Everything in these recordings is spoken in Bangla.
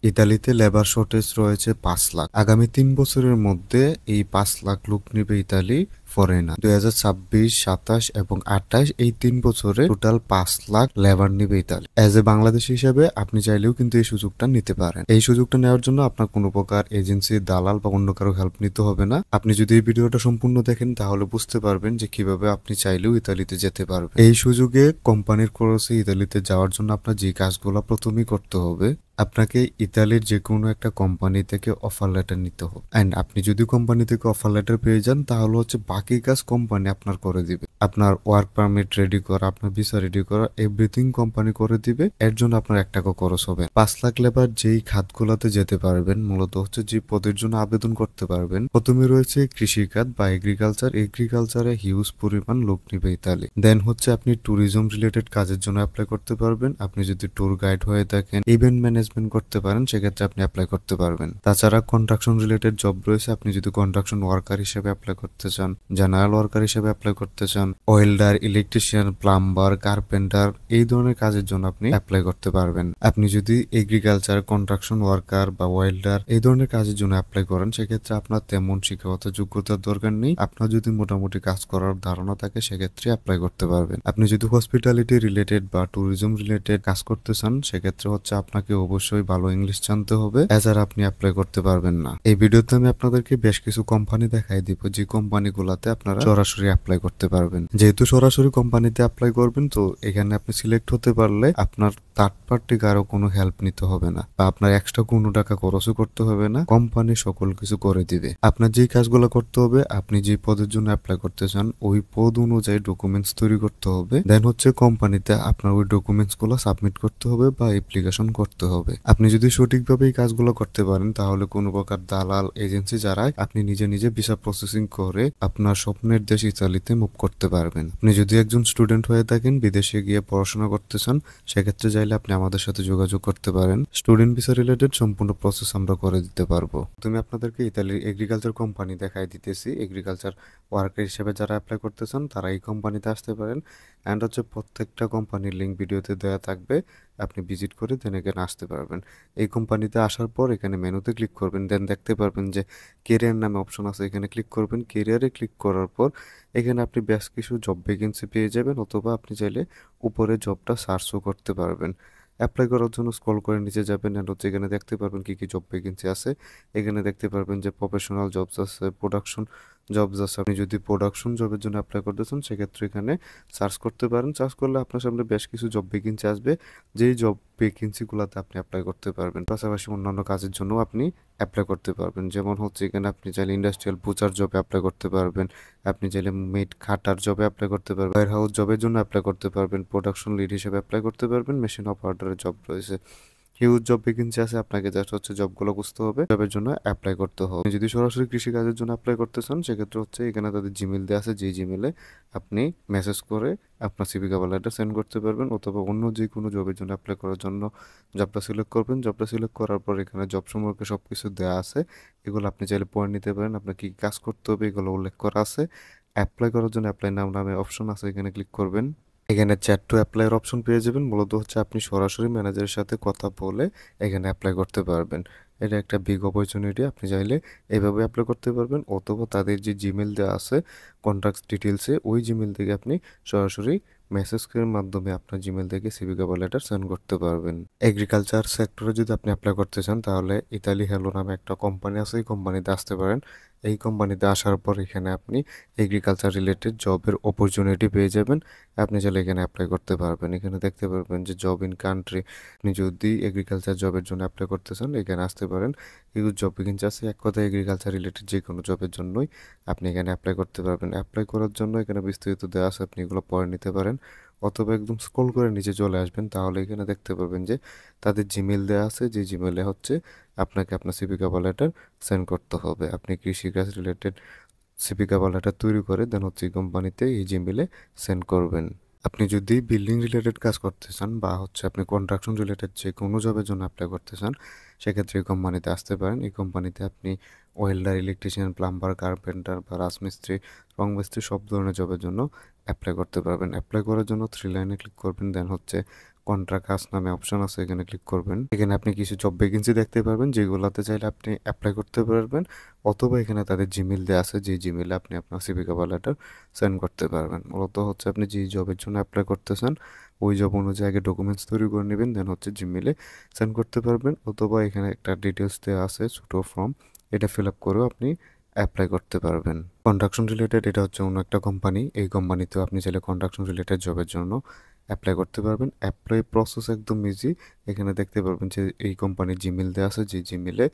ইতালিতে লেবার শর্টেজ রয়েছে ৫ লাখ। আগামী ৩ বছরের মধ্যে এই ৫ লাখ লোক নিবে ইতালি ফরেনার। ২০২৬, ২৭ এবং ২৮ এই ৩ বছরে টোটাল ৫ লাখ লেবার নিবে ইতালি। এজ এ বাংলাদেশ হিসেবে আপনি চাইলেও কিন্তু এই সুযোগটা নিতে পারেন। এই সুযোগটা নেওয়ার জন্য আপনার কোনো প্রকার এজেন্সি, দালাল বা অন্য কারো হেল্প নিতে হবে না। আপনি যদি এই ভিডিওটা সম্পূর্ণ দেখেন তাহলে বুঝতে পারবেন যে কিভাবে আপনি চাইলেও ইতালিতে যেতে পারবেন। এই সুযোগে কোম্পানির খরচে ইতালিতে যাওয়ার জন্য আপনার যে কাজগুলো প্রথমেই করতে হবে, আপনাকে ইতালির যে কোনো একটা কোম্পানি থেকে অফার লেটার নিতে হবে। অ্যান্ড আপনি যদি কোম্পানি থেকে অফার লেটার পেয়ে যান তাহলে হচ্ছে বাকি কাজ কোম্পানি আপনার করে দিবে। আপনার ওয়ার্ক পারমিট রেডি করা, আপনার ভিসা রেডি করা, এভরিথিং কোম্পানি করে দিবে। এর জন্য আপনার ১ টাকা খরচ হবে। ৫ লাখ লেবার যেই খাতগুলোতে যেতে পারবেন, মূলত হচ্ছে যে পদের জন্য আবেদন করতে পারবেন, প্রথমে রয়েছে কৃষিখাত বা এগ্রিকালচার। এগ্রিকালচারে হিউজ পরিমাণ লোক নিবে ইতালি। দেন হচ্ছে আপনি ট্যুরিজম রিলেটেড কাজের জন্য অ্যাপ্লাই করতে পারবেন। আপনি যদি ট্যুর গাইড হয়ে থাকেন, ইভেন্ট ম্যানেজমেন্ট করতে পারেন, সেক্ষেত্রে আপনি অ্যাপ্লাই করতে পারবেন। তাছাড়া কনস্ট্রাকশন রিলেটেড জব রয়েছে। আপনি যদি কনস্ট্রাকশন ওয়ার্কার হিসেবে অ্যাপ্লাই করতে চান, জেনারেল ওয়ার্কার হিসেবে অ্যাপ্লাই করতে চান, ওয়েল্ডার, ইলেকট্রিশিয়ান, প্লাম্বার, কার্পেন্টার, এই ধরনের কাজের জন্য আপনি অ্যাপ্লাই করতে পারবেন। আপনি যদি এগ্রিকালচার, কনস্ট্রাকশন ওয়ার্কার বা ওয়েল্ডার এই ধরনের কাজের জন্য অ্যাপ্লাই করেন, সেক্ষেত্রে আপনার তেমন শিক্ষাগত যোগ্যতার দরকার নেই। আপনার যদি মোটামুটি কাজ করার ধারণা থাকে সেক্ষেত্রে অ্যাপ্লাই করতে পারবেন। আপনি যদি হসপিটালিটি রিলেটেড বা ট্যুরিজম রিলেটেড কাজ করতে চান, সেক্ষেত্রে হচ্ছে আপনাকে অবশ্যই ভালো ইংলিশ জানতে হবে, এছাড়া আপনি অ্যাপ্লাই করতে পারবেন না। এই ভিডিওতে আমি আপনাদেরকে বেশ কিছু কোম্পানি দেখাই দিব যে কোম্পানিগুলোতে আপনারা সরাসরি অ্যাপ্লাই করতে পারবেন। যেহেতু সরাসরি কোম্পানিতে অ্যাপ্লাই করবেন, তো এখানে আপনি সিলেক্ট হতে পারলে আপনার থার্ড পার্টি কারো কোনো হেল্প নিতে হবে না বা আপনার এক্সট্রা কোনো টাকা খরচও করতে হবে না। কোম্পানি সকল কিছু করে দিবে। আপনার যেই কাজগুলো করতে হবে, আপনি যে পদের জন্য অ্যাপ্লাই করতে চান ওই পদ অনুযায়ী ডকুমেন্টস তৈরি করতে হবে। দেন হচ্ছে কোম্পানিতে আপনার ওই ডকুমেন্টস গুলো সাবমিট করতে হবে বা অ্যাপ্লিকেশন করতে হবে। আপনি যদি সঠিকভাবে এই কাজগুলো করতে পারেন তাহলে কোনো প্রকার দালাল, এজেন্সি ছাড়াই আপনি নিজে নিজে ভিসা প্রসেসিং করে আপনার স্বপ্নের দেশ ইতালিতে মুভ করতে পারবেন। আপনি যদি একজন স্টুডেন্ট হয়ে থাকেন, বিদেশে গিয়ে পড়াশোনা করতে চান, সেক্ষেত্রে চাইলে আপনি আমাদের সাথে যোগাযোগ করতে পারেন। স্টুডেন্ট ভিসা রিলেটেড সম্পূর্ণ প্রসেস আমরা করে দিতে পারবো। তুমি আপনাদেরকে ইতালির এগ্রিকালচার কোম্পানি দেখাই দিতেছি। এগ্রিকালচার ওয়ার্কার হিসেবে যারা অ্যাপ্লাই করতে চান তারা এই কোম্পানিতে আসতে পারেন। অ্যান্ড হচ্ছে প্রত্যেকটা কোম্পানির লিঙ্ক ভিডিওতে দেওয়া থাকবে, আপনি ভিজিট করে দেন এখানে আসতে পারবেন। এই কোম্পানিতে আসার পর এখানে মেনুতে ক্লিক করবেন, দেন দেখতে পারবেন যে কেরিয়ার নামে অপশন আছে, এখানে ক্লিক করবেন। কেরিয়ারে ক্লিক করার পর এখানে আপনি বেশ কিছু জব ভ্যাকেন্সি পেয়ে যাবেন, অথবা আপনি চাইলে উপরে জবটা সার্চও করতে পারবেন। অ্যাপ্লাই করার জন্য স্ক্রল করে নিচে যাবেন অ্যান্ড হচ্ছে এখানে দেখতে পারবেন কি কি জব ভ্যাকেন্সি আছে। এখানে দেখতে পারবেন যে প্রফেশনাল জবস আছে, প্রোডাকশন জবস আছে। আপনি যদি প্রোডাকশন জবের জন্য অ্যাপ্লাই করতে চান, সেক্ষেত্রে এখানে সার্চ করতে পারেন। সার্চ করলে আপনার সামনে বেশ কিছু জব ভ্যাকেন্সি আসবে, যেই জব ভ্যাকেন্সিগুলোতে আপনি অ্যাপ্লাই করতে পারবেন। পাশাপাশি অন্যান্য কাজের জন্য আপনি অ্যাপ্লাই করতে পারবেন। যেমন হচ্ছে এখানে আপনি চাইলে ইন্ডাস্ট্রিয়াল বুচার জবে অ্যাপ্লাই করতে পারবেন, আপনি চাইলে মেড খাটার জবে অ্যাপ্লাই করতে পারবেন, ওয়্যার হাউস জবের জন্য অ্যাপ্লাই করতে পারবেন, প্রোডাকশন লিড হিসেবে অ্যাপ্লাই করতে পারবেন, মেশিন অপারেটরের জব রয়েছে। হিউজ জব ভ্যাকেন্সি আছে, আপনাকে জাস্ট হচ্ছে জবগুলো বুঝতে হবে, জবের জন্য অ্যাপ্লাই করতে হবে। আপনি যদি সরাসরি কৃষিকাজের জন্য অ্যাপ্লাই করতে চান, সেক্ষেত্রে হচ্ছে এখানে তাদের জিমেল দেওয়া আছে, যেই জিমেলে আপনি মেসেজ করে আপনার সিভি কভার লেটার সেন্ড করতে পারবেন, অথবা অন্য যে কোনো জবের জন্য অ্যাপ্লাই করার জন্য জবটা সিলেক্ট করবেন। জবটা সিলেক্ট করার পর এখানে জব সম্পর্কে সব কিছু দেওয়া আছে, এগুলো আপনি চাইলে পড়ে নিতে পারেন। আপনার কী কাজ করতে হবে এগুলো উল্লেখ করা আছে। অ্যাপ্লাই করার জন্য অ্যাপ্লাই নাও নামে অপশন আছে, এখানে ক্লিক করবেন। এখানে চ্যাট টু অ্যাপ্লাইয়ের অপশন পেয়ে যাবেন। মূলত হচ্ছে আপনি সরাসরি ম্যানেজারের সাথে কথা বলে এখানে অ্যাপ্লাই করতে পারবেন। এটা একটা বিগ অপরচুনিটি। আপনি চাইলে এভাবে অ্যাপ্লাই করতে পারবেন, অথবা তাদের যে জিমেল দেওয়া আছে কন্ট্যাক্ট ডিটেলসে, ওই জিমেল থেকে আপনি সরাসরি মেসেজের মাধ্যমে আপনার জিমেল থেকে সিভি কভার লেটার সেন্ড করতে পারবেন। এগ্রিকালচার সেক্টরে যদি আপনি অ্যাপ্লাই করতে চান, তাহলে ইতালি হেলো নামে একটা কোম্পানি আছে, এই কোম্পানিতে আসতে পারেন। এই কোম্পানিতে আসার পর এখানে আপনি এগ্রিকালচার রিলেটেড জবের অপরচুনিটি পেয়ে যাবেন। আপনি চাইলে এখানে অ্যাপ্লাই করতে পারবেন। এখানে দেখতে পারবেন যে জব ইন কান্ট্রি। আপনি যদি এগ্রিকালচার জবের জন্য অ্যাপ্লাই করতে চান, এখানে আসতে পারেন। হিউজ জব ভ্যাকেন্সি আছে, এক কথায় এগ্রিকালচার রিলেটেড যে কোনো জবের জন্যই আপনি এখানে অ্যাপ্লাই করতে পারবেন। অ্যাপ্লাই করার জন্য এখানে বিস্তারিত দেওয়া আছে, আপনি এগুলো পড়ে নিতে পারেন, অথবা একদম স্ক্রল করে নিচে চলে আসবেন। তাহলে এখানে দেখতে পারবেন যে তাদের জিমেল দেওয়া আছে, যে জিমেলে হচ্ছে আপনাকে আপনার সিভি কভার লেটার সেন্ড করতে হবে। আপনি কৃষিকাজ রিলেটেড সিভি কভার লেটার তৈরি করে দেন হচ্ছে এই কোম্পানিতে এই জিমেলে সেন্ড করবেন। আপনি যদি বিল্ডিং রিলেটেড কাজ করতে চান, বা হচ্ছে আপনি কনস্ট্রাকশন রিলেটেড যে কোনো জবের জন্য অ্যাপ্লাই করতে চান, সেক্ষেত্রে এই কোম্পানিতে আসতে পারেন। এই কোম্পানিতে আপনি ওয়েল্ডার, ইলেকট্রিশিয়ান, প্লাম্বার, কার্পেন্টার বা রাজমিস্ত্রি, রং মিস্ত্রি সব ধরনের জবের জন্য অ্যাপ্লাই করতে পারবেন। অ্যাপ্লাই করার জন্য থ্রি লাইনে ক্লিক করবেন, দেন হচ্ছে কন্ট্রাক্ট কাজ নামে অপশন আছে, এখানে ক্লিক করবেন। এখানে আপনি কিছু জব ভ্যাকেন্সি দেখতে পারবেন, যেগুলোতে চাইলে আপনি অ্যাপ্লাই করতে পারবেন, অথবা এখানে তাদের জিমেল দেওয়া আছে, যে জিমেলে আপনি আপনার সিভি কভার লেটার সেন্ড করতে পারবেন। মূলত হচ্ছে আপনি যে জবের জন্য অ্যাপ্লাই করতেছেন ওই জব অনুযায়ী আগে ডকুমেন্টস তৈরি করে নেবেন, দেন হচ্ছে জিমেলে সেন্ড করতে পারবেন, অথবা এখানে একটা ডিটেলস দেওয়া আছে ছোটো ফর্ম, এটা ফিল আপ করেও আপনি অ্যাপ্লাই করতে পারবেন। কন্ট্রাকশন রিলেটেড এটা হচ্ছে অন্য একটা কোম্পানি, এই কোম্পানিতেও আপনি চাইলে কন্ট্রাকশন রিলেটেড জবের জন্য অ্যাপ্লাই করতে পারবেন। অ্যাপ্লাই প্রসেস একদম ইজি। এখানে দেখতে পারবেন যে এই কোম্পানির জিমেল দেওয়া আছে, যে জিমেলে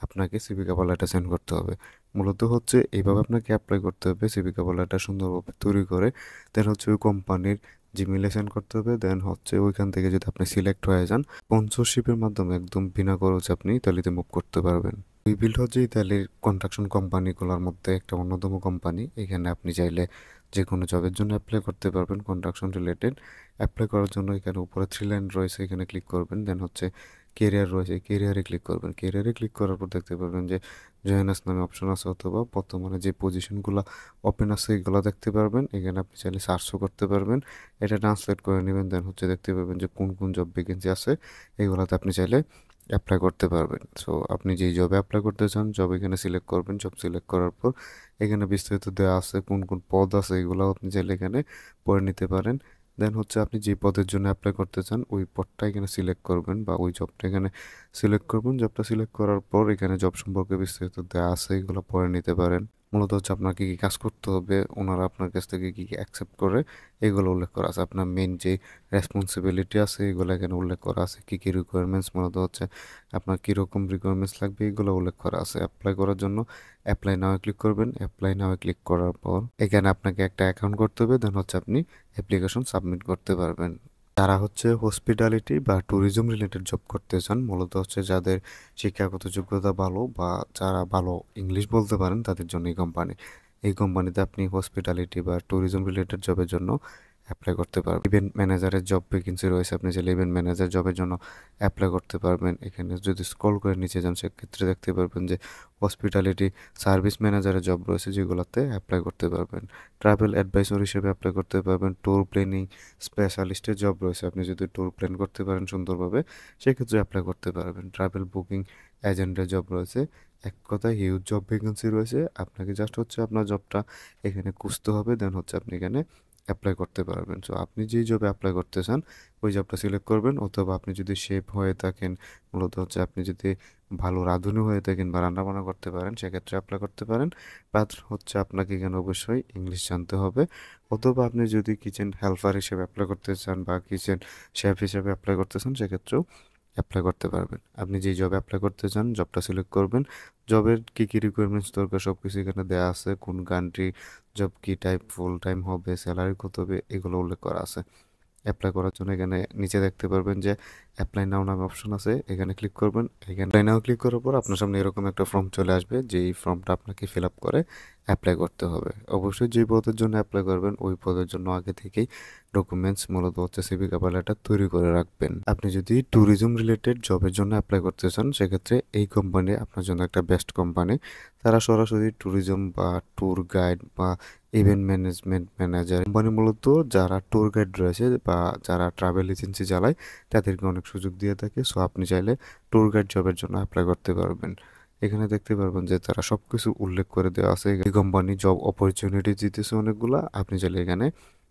আপনাকে সিভি কভার লেটার সেন্ড করতে হবে। মূলত হচ্ছে এইভাবে আপনাকে অ্যাপ্লাই করতে হবে, সিভি কভার লেটার সুন্দরভাবে তৈরি করে দেন হচ্ছে ওই কোম্পানির জিমেলে সেন্ড করতে হবে। দেন হচ্ছে ওইখান থেকে যদি আপনি সিলেক্ট হয়ে যান, স্পন্সরশিপের মাধ্যমে একদম বিনা খরচে আপনি ইতালিতে মুভ করতে পারবেন। উইবিল্ড হচ্ছে ইতালির কনস্ট্রাকশন কোম্পানিগুলোর মধ্যে একটা অন্যতম কোম্পানি। এখানে আপনি চাইলে যে কোনো জবের জন্য অ্যাপ্লাই করতে পারবেন কনস্ট্রাকশন রিলেটেড। অ্যাপ্লাই করার জন্য এখানে উপরে 3 লাইন রয়েছে, এখানে ক্লিক করবেন। দেন হচ্ছে কেরিয়ার রয়েছে, কেরিয়ারে ক্লিক করবেন। কেরিয়ারে ক্লিক করার পর দেখতে পারবেন যে জয়েনার্স নামে অপশন আছে, অথবা বর্তমানে যে পজিশনগুলো ওপেন আছে এগুলো দেখতে পারবেন। এখানে আপনি চাইলে সার্চও করতে পারবেন, এটা ট্রান্সলেট করে নেবেন। দেন হচ্ছে দেখতে পারবেন যে কোন কোন জব ভ্যাকেন্সি আছে, এগুলোতে আপনি চাইলে অ্যাপ্লাই করতে পারবেন। সো আপনি যেই জবে অ্যাপ্লাই করতে চান জব এখানে সিলেক্ট করবেন। জব সিলেক্ট করার পর এখানে বিস্তারিত দেওয়া আছে কোন কোন পদ আছে, এগুলো আপনি চাইলে এখানে পড়ে নিতে পারেন। দেন হচ্ছে আপনি যে পদের জন্য অ্যাপ্লাই করতে চান ওই পদটা এখানে সিলেক্ট করবেন, বা ওই জবটা এখানে সিলেক্ট করবেন। জবটা সিলেক্ট করার পর এখানে জব সম্পর্কে বিস্তারিত দেওয়া আছে, এগুলো পড়ে নিতে পারেন। মূলত হচ্ছে আপনার কী কী কাজ করতে হবে, ওনারা আপনার কাছ থেকে কী কী অ্যাকসেপ্ট করে এগুলো উল্লেখ করা আছে। আপনার মেন যে রেসপন্সিবিলিটি আছে এগুলো এখানে উল্লেখ করা আছে, কী কী রিকোয়ারমেন্টস, মূলত হচ্ছে আপনার কীরকম রিকোয়ারমেন্টস লাগবে এগুলো উল্লেখ করা আছে। অ্যাপ্লাই করার জন্য অ্যাপ্লাই নাও ক্লিক করবেন। অ্যাপ্লাই নাও ক্লিক করার পর এখানে আপনাকে একটা অ্যাকাউন্ট করতে হবে, দেন হচ্ছে আপনি অ্যাপ্লিকেশন সাবমিট করতে পারবেন। যারা হচ্ছে হসপিটালিটি বা ট্যুরিজম রিলেটেড জব করতে চান, মূলত হচ্ছে যাদের শিক্ষাগত যোগ্যতা ভালো বা যারা ভালো ইংলিশ বলতে পারেন তাদের জন্য এই কোম্পানিতে আপনি হসপিটালিটি বা ট্যুরিজম রিলেটেড জবের জন্য অ্যাপ্লাই করতে পারবেন। ইভেন্ট ম্যানেজারের জব ভ্যাকেন্সি রয়েছে, আপনি চাইলে ইভেন্ট ম্যানেজার জবের জন্য অ্যাপ্লাই করতে পারবেন। এখানে যদি স্ক্রল করে নিচে যান সেক্ষেত্রে দেখতে পারবেন যে হসপিটালিটি সার্ভিস ম্যানেজারের জব রয়েছে, যেগুলোতে অ্যাপ্লাই করতে পারবেন। ট্রাভেল অ্যাডভাইসর হিসেবে অ্যাপ্লাই করতে পারবেন। ট্যুর প্ল্যানিং স্পেশালিস্টের জব রয়েছে, আপনি যদি ট্যুর প্ল্যান করতে পারেন সুন্দরভাবে সেক্ষেত্রে অ্যাপ্লাই করতে পারবেন। ট্রাভেল বুকিং এজেন্টের জব রয়েছে। এক কথায় হিউজ জব ভ্যাকেন্সি রয়েছে, আপনাকে জাস্ট হচ্ছে আপনার জবটা এখানে খুঁজতে হবে, দেন হচ্ছে আপনি এখানে অ্যাপ্লাই করতে পারবেন। সো আপনি যেই জবে অ্যাপ্লাই করতে চান ওই জবটা সিলেক্ট করবেন, অথবা আপনি যদি শেফ হয়ে থাকেন, মূলত হচ্ছে আপনি যদি ভালো রাঁধুনি হয়ে থাকেন বা রান্নাবান্না করতে পারেন সেক্ষেত্রে অ্যাপ্লাই করতে পারেন। বাট হচ্ছে আপনাকে এখানে অবশ্যই ইংলিশ জানতে হবে। অথবা আপনি যদি কিচেন হেল্পার হিসেবে অ্যাপ্লাই করতে চান বা কিচেন শেফ হিসেবে অ্যাপ্লাই করতে চান সেক্ষেত্রেও অ্যাপ্লাই করতে পারবেন। আপনি যেই জবে অ্যাপ্লাই করতে চান জবটা সিলেক্ট করবেন। জবের কী কী রিকোয়ারমেন্টস দরকার সব কিছু এখানে দেওয়া আছে, কোন কান্ট্রি, জব কি টাইপ, ফুল টাইম হবে, স্যালারি কত হবে, এগুলো উল্লেখ করা আছে। অ্যাপ্লাই করার জন্য এখানে নিচে দেখতে পারবেন যে অ্যাপ্লাই নাও নামে অপশন আছে, এখানে ক্লিক করবেন। এখানে অ্যাপ্লাই নাও ক্লিক করার পর আপনার সামনে এরকম একটা ফর্ম চলে আসবে, যেই ফর্মটা আপনাকে ফিল আপ করে অ্যাপ্লাই করতে হবে। অবশ্যই যে পদের জন্য অ্যাপ্লাই করবেন ওই পদের জন্য আগে থেকেই ডকুমেন্টস, মূলত হচ্ছে সিভি কভার লেটার তৈরি করে রাখবেন। আপনি যদি ট্যুরিজম রিলেটেড জবের জন্য অ্যাপ্লাই করতে চান সেক্ষেত্রে এই কোম্পানি আপনার জন্য একটা বেস্ট কোম্পানি। তারা সরাসরি ট্যুরিজম বা ট্যুর গাইড বা ইভেন্ট ম্যানেজমেন্ট ম্যানেজার কোম্পানি, মূলত যারা ট্যুর গাইড রয়েছে বা যারা ট্রাভেল এজেন্সি চালায় তাদেরকে অনেক সুযোগ দিয়ে থাকে। সো আপনি চাইলে ট্যুর গাইড জবের জন্য অ্যাপ্লাই করতে পারবেন। এখানে দেখতে পারবেন যে তারা সবকিছু উল্লেখ করে দেওয়া আছে। এই কোম্পানি জব অপরচুনিটি দিতেছে অনেকগুলা, আপনি চাইলে এখানে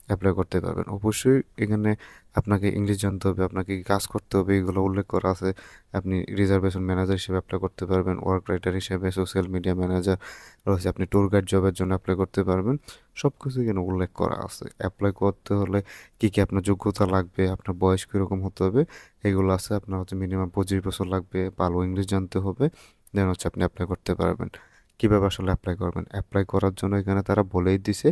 অ্যাপ্লাই করতে পারবেন। অবশ্যই এখানে আপনাকে ইংলিশ জানতে হবে, আপনাকে কি কাজ করতে হবে এগুলো উল্লেখ করা আছে। আপনি রিজার্ভেশন ম্যানেজার হিসেবে অ্যাপ্লাই করতে পারবেন, ওয়ার্ক রাইটার হিসেবে, সোশ্যাল মিডিয়া ম্যানেজার রয়েছে, আপনি ট্যুর গাইড জবের জন্য অ্যাপ্লাই করতে পারবেন। সব কিছু এখানে উল্লেখ করা আছে। অ্যাপ্লাই করতে হলে কী কী আপনার যোগ্যতা লাগবে, আপনার বয়স কীরকম হতে হবে এগুলো আছে। আপনার হচ্ছে মিনিমাম 25 বছর লাগবে, ভালো ইংলিশ জানতে হবে, দেন হচ্ছে আপনি অ্যাপ্লাই করতে পারবেন। কীভাবে আসলে অ্যাপ্লাই করবেন, অ্যাপ্লাই করার জন্য এখানে তারা বলেই দিছে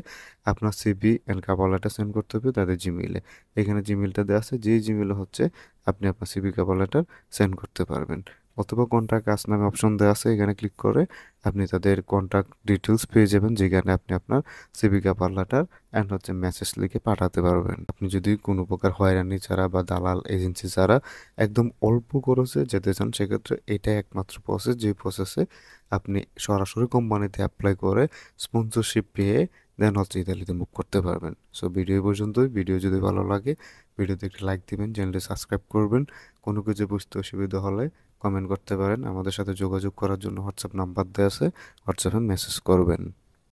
আপনার CV and cover letter send করতে হবে তাদের জিমেইলে। এখানে জিমেইলটা দেওয়া আছে, যেই জিমেইলে হচ্ছে আপনি আপনার সিভি কভার লেটার সেন্ড করতে পারবেন। অথবা কন্ট্যাক্ট আস নামে অপশন দেওয়া আছে, এখানে ক্লিক করে আপনি তাদের কন্ট্যাক্ট ডিটেলস পেয়ে যাবেন, যেখানে আপনি আপনার সিভি কভার লেটার অ্যান্ড হচ্ছে মেসেজ লিখে পাঠাতে পারবেন। আপনি যদি কোনো প্রকার হয়রানি ছাড়া বা দালাল এজেন্সি ছাড়া একদম অল্প খরচে যেতে চান সেক্ষেত্রে এটাই একমাত্র প্রসেস, যে প্রসেসে আপনি সরাসরি কোম্পানিতে অ্যাপ্লাই করে স্পন্সরশিপ পেয়ে দেন হচ্ছে ইতালিতে মুভ করতে পারবেন। সো ভিডিও পর্যন্তই। ভিডিও যদি ভালো লাগে ভিডিওতে একটি লাইক দিবেন, চ্যানেলটি সাবস্ক্রাইব করবেন। কোনো কিছু বুঝতে অসুবিধা হলে কমেন্ট করতে পারেন। আমাদের সাথে যোগাযোগ করার জন্য হোয়াটসঅ্যাপ নাম্বার দেওয়া আছে, হোয়াটসঅ্যাপে মেসেজ করবেন।